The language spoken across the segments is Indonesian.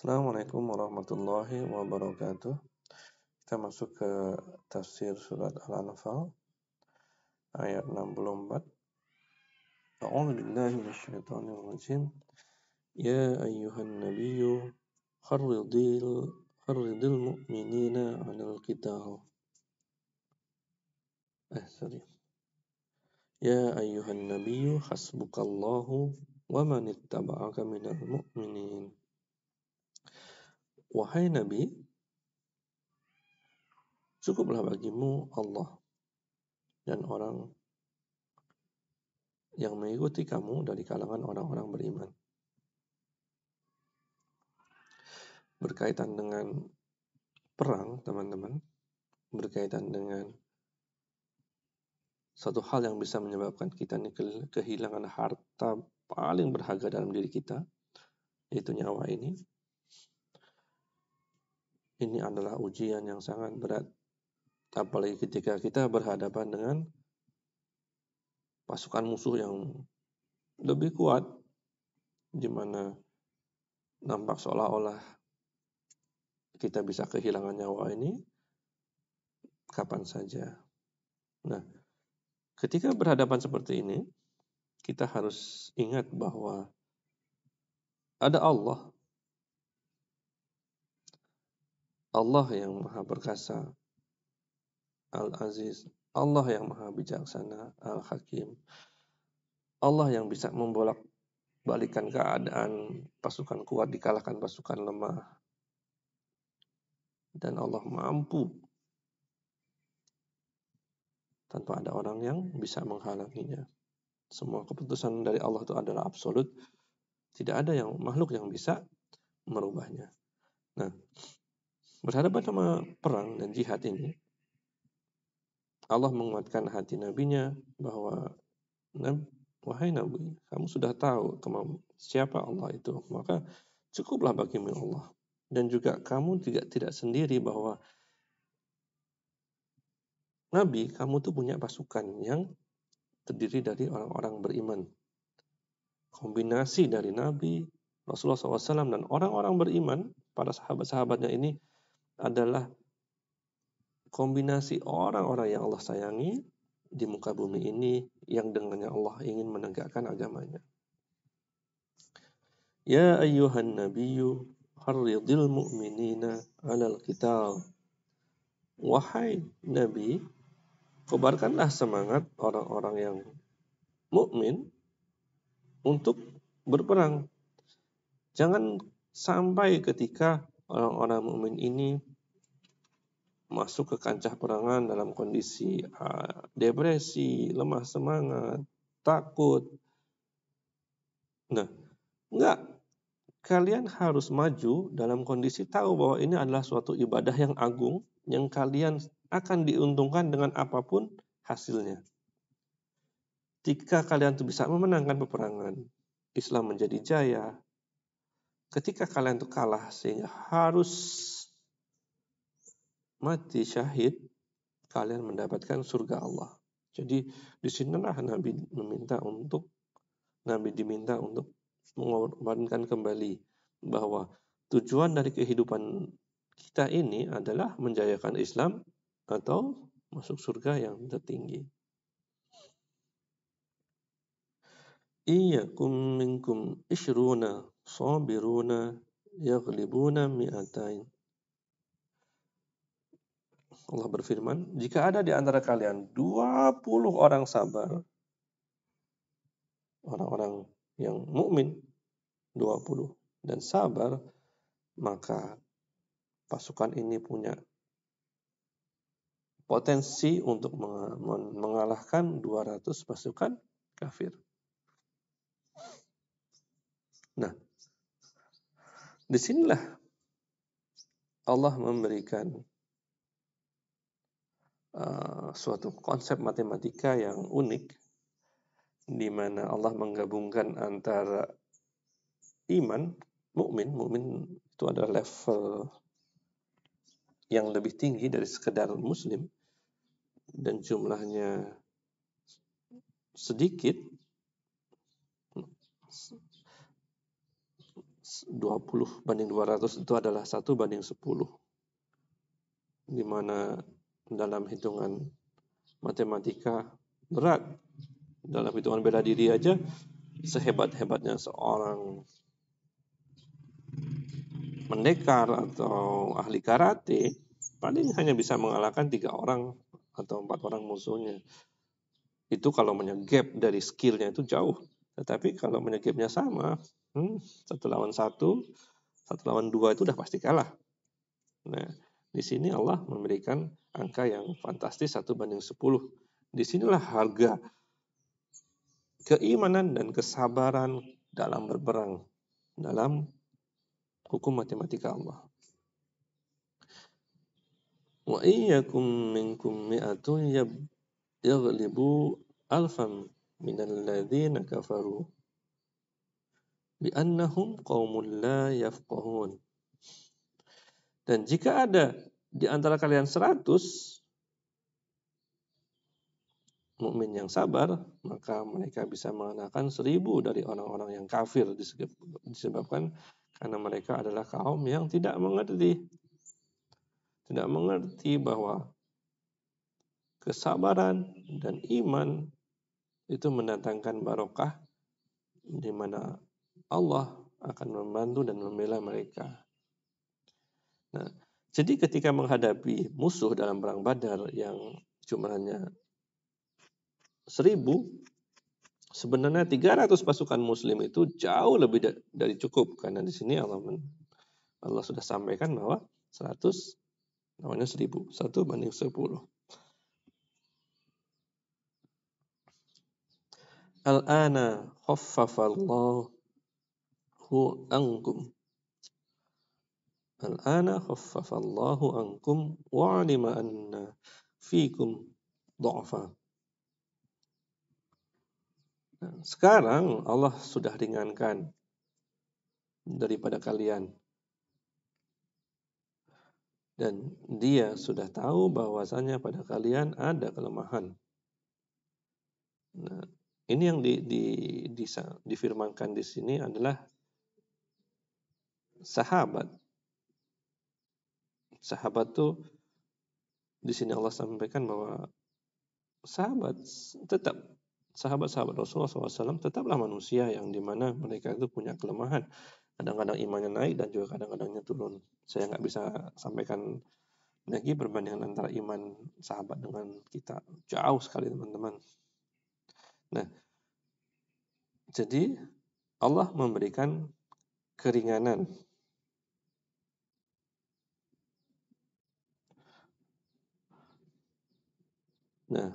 Assalamualaikum warahmatullahi wabarakatuh. Kita masuk ke tafsir surat Al-Anfal ayat 64. A'udzu billahi minasyaitonir rajim. Ya ayyuhan nabiyyu kharridil mu'minina 'alal qital. Ya ayyuhan nabiyyu hasbukallahu wa man ittaba'aka minal mu'minin. Wahai Nabi, cukuplah bagimu Allah dan orang yang mengikuti kamu dari kalangan orang-orang beriman. Berkaitan dengan perang, teman-teman, berkaitan dengan satu hal yang bisa menyebabkan kita ini kehilangan harta paling berharga dalam diri kita, yaitu nyawa ini. Ini adalah ujian yang sangat berat, apalagi ketika kita berhadapan dengan pasukan musuh yang lebih kuat, di mana nampak seolah-olah kita bisa kehilangan nyawa ini kapan saja. Nah, ketika berhadapan seperti ini, kita harus ingat bahwa ada Allah yang maha perkasa, Al-Aziz, Allah yang maha bijaksana, Al-Hakim, Allah yang bisa membolak-balikan keadaan pasukan kuat dikalahkan pasukan lemah, dan Allah mampu tanpa ada orang yang bisa menghalanginya. Semua keputusan dari Allah itu adalah absolut, tidak ada makhluk yang bisa merubahnya. Nah, berhadapan sama perang dan jihad ini, Allah menguatkan hati nabinya bahwa wahai Nabi, kamu sudah tahu siapa Allah itu, maka cukuplah bagimu Allah. Dan juga kamu tidak sendiri bahwa Nabi, kamu tuh punya pasukan yang terdiri dari orang-orang beriman. Kombinasi dari Nabi, Rasulullah SAW, dan orang-orang beriman, para sahabat-sahabatnya ini adalah kombinasi orang-orang yang Allah sayangi di muka bumi ini, yang dengannya Allah ingin menegakkan agamanya. Ya ayyuhan nabiyyu harridil mu'minina 'alal qital. Wahai Nabi, kobarkanlah semangat orang-orang yang mukmin untuk berperang. Jangan sampai ketika orang-orang mukmin ini masuk ke kancah perangan dalam kondisi depresi, lemah semangat, takut. Nah, enggak. Kalian harus maju dalam kondisi tahu bahwa ini adalah suatu ibadah yang agung, yang kalian akan diuntungkan dengan apapun hasilnya. Jika kalian tuh bisa memenangkan peperangan, Islam menjadi jaya. Ketika kalian tuh kalah sehingga harus mati syahid, kalian mendapatkan surga Allah. Jadi disinilah Nabi diminta untuk mengorbankan kembali bahwa tujuan dari kehidupan kita ini adalah menjayakan Islam atau masuk surga yang tertinggi. Iyyakum minkum ishruna sabiruna yaghlibuna mi'atain. Allah berfirman, jika ada di antara kalian 20 orang sabar, orang-orang yang mukmin 20 dan sabar, maka pasukan ini punya potensi untuk mengalahkan 200 pasukan kafir. Nah, disinilah Allah memberikan suatu konsep matematika yang unik, di mana Allah menggabungkan antara iman, mukmin itu adalah level yang lebih tinggi dari sekedar muslim, dan jumlahnya sedikit, 20 banding 200 itu adalah 1 banding 10. Di mana dalam hitungan matematika berat. Dalam hitungan bela diri aja, sehebat-hebatnya seorang pendekar atau ahli karate, paling hanya bisa mengalahkan 3 orang atau 4 orang musuhnya. Itu kalau gap dari skillnya itu jauh. Tetapi kalau gapnya sama, 1 lawan 1, 1 lawan 2 itu udah pasti kalah. Nah, di sini Allah memberikan angka yang fantastis 1 banding 10. Disinilah harga keimanan dan kesabaran dalam berperang, dalam hukum matematika Allah. Wa iyyakum minkum mi'atun yaghlibu alfan minal ladzina kafaru bi'annahum qaumun la yafqahun. Dan jika ada di antara kalian 100 mukmin yang sabar, maka mereka bisa mengalahkan 1000 dari orang-orang yang kafir, disebabkan karena mereka adalah kaum yang tidak mengerti. Tidak mengerti bahwa kesabaran dan iman itu mendatangkan barokah, di mana Allah akan membantu dan membela mereka. Nah, jadi ketika menghadapi musuh dalam perang Badar yang jumlahnya 1000, sebenarnya 300 pasukan muslim itu jauh lebih dari cukup, karena di sini Allah sudah sampaikan bahwa 100 namanya 1000, 1 banding 10. Al-ana khaffafallahu ankum. Al-ana khaffafallahu ankum wa 'alima anna fikum dha'fa. Sekarang Allah sudah ringankan daripada kalian. Dan Dia sudah tahu bahwasanya pada kalian ada kelemahan. Nah, ini yang difirmankan di sini adalah sahabat. Sahabat tuh di sini Allah sampaikan bahwa sahabat-sahabat Rasulullah SAW tetaplah manusia yang dimana mereka itu punya kelemahan. Kadang-kadang imannya naik dan juga kadang-kadangnya turun. Saya nggak bisa sampaikan lagi perbandingan antara iman sahabat dengan kita. Jauh sekali teman-teman. Nah, jadi Allah memberikan keringanan. Nah,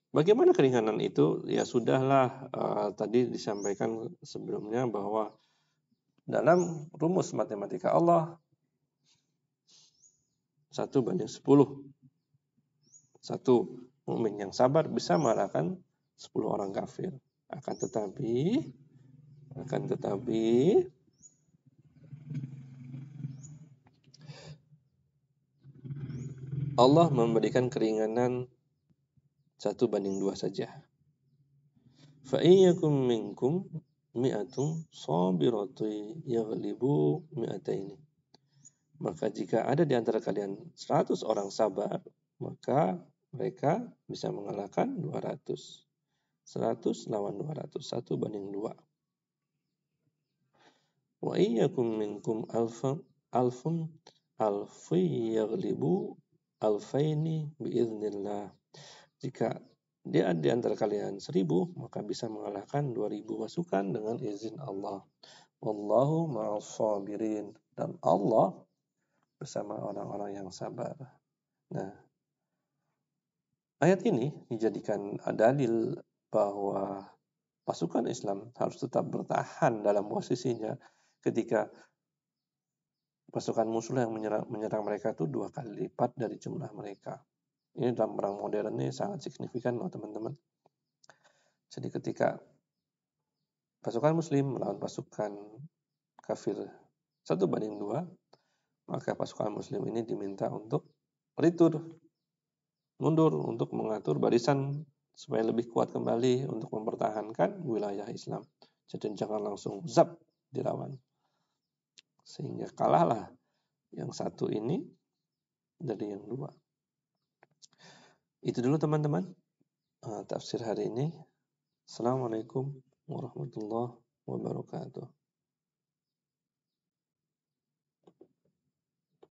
bagaimana keringanan itu? Ya sudahlah, tadi disampaikan sebelumnya bahwa dalam rumus matematika Allah 1 banding 10. 1 mukmin yang sabar bisa mengalahkan 10 orang kafir. Akan tetapi Allah memberikan keringanan 1 banding 2 saja. Fa iyyakum minkum mi'atun sabiratu yaghlibu mi'ataini. Maka jika ada di antara kalian 100 orang sabar, maka mereka bisa mengalahkan 200. 100 lawan 200, 1 banding 2. Wa iyyakum minkum alfun yaghlibu alfaini biiznillah. Jika dia di antara kalian 1000, maka bisa mengalahkan 2000 pasukan dengan izin Allah. Wallahu ma'as sabirin. Dan Allah bersama orang-orang yang sabar. Nah, ayat ini dijadikan dalil bahwa pasukan Islam harus tetap bertahan dalam posisinya ketika pasukan musuh yang menyerang mereka itu 2 kali lipat dari jumlah mereka. Ini dalam perang modern ini sangat signifikan loh teman-teman. Jadi ketika pasukan muslim melawan pasukan kafir 1 banding 2, maka pasukan muslim ini diminta untuk mundur untuk mengatur barisan supaya lebih kuat kembali untuk mempertahankan wilayah Islam. Jadi jangan langsung zap dilawan. sehingga kalahlah yang satu ini dari yang dua. Itu dulu teman-teman tafsir hari ini. Assalamualaikum warahmatullahi wabarakatuh.